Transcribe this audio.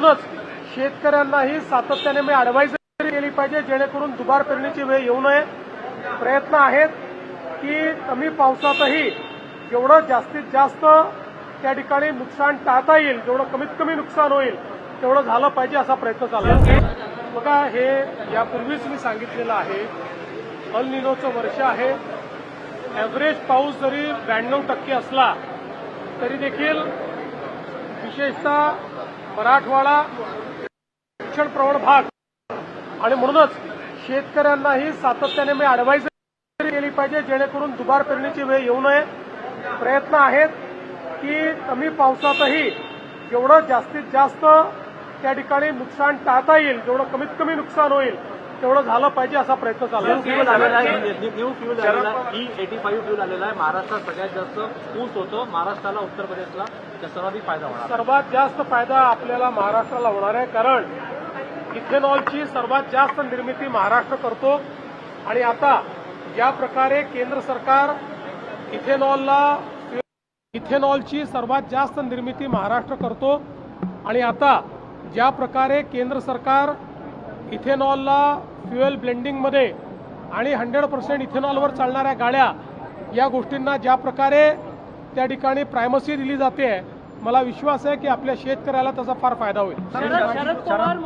म्हणूनच शेतकऱ्यांनाही सातत्याने मी ॲडवायझरी केली पाहिजे, जेणेकरून दुबार पेरणीची वेळ येऊ नये. प्रयत्न आहेत की कमी पावसातही जेवढं जास्तीत जास्त त्या ठिकाणी नुकसान टाळता येईल, जेवढं कमीत कमी नुकसान होईल तेवढं झालं पाहिजे, असा प्रयत्न चालला आहे. बघा, हे यापूर्वीच मी सांगितलेलं आहे, अल निनोचं वर्ष आहे. ॲव्हरेज पाऊस जरी 92% असला तरी देखील विशेषतः मराठवाडा, दक्षिण प्रवण भाग आणि म्हणूनच शेतकऱ्यांनाही सातत्याने मी ॲडवायझरी केली पाहिजे, जेणेकरून दुबार पेरणीची वेळ येऊ नये. प्रयत्न आहेत की कमी पावसातही जेवढं जास्तीत जास्त त्या ठिकाणी नुकसान टाळता येईल, जेवढं कमीत कमी नुकसान होईल तेवढं झालं पाहिजे, असा प्रयत्न चालला आहे. फ्यूल आलेला आहे, न्यू फ्यूल आलेला आहे, E85 फ्यूल आलेला आहे. महाराष्ट्रात सगळ्यात जास्त ऊस होतो. महाराष्ट्राला, उत्तर प्रदेशला सर्वाधिक फायदा होणार. सर्वात जास्त फायदा आपल्याला महाराष्ट्राला होणार आहे, कारण इथेनॉलची सर्वात जास्त निर्मिती महाराष्ट्र करतो. आणि आता ज्या प्रकारे केंद्र सरकार इथेनॉलची सर्वात जास्त निर्मिती महाराष्ट्र करतो आणि आता ज्या प्रकारे केंद्र सरकार इथेनॉलला फ्युएल ब्लेंडिंगमध्ये आणि 100% इथेनॉलवर चालणाऱ्या गाड्या, या गोष्टींना ज्या प्रकारे त्या ठिकाणी प्रायमसी दिली जाते, मला विश्वास आहे की आपल्या शेतकऱ्याला त्याचा फार फायदा होईल. शरद पवार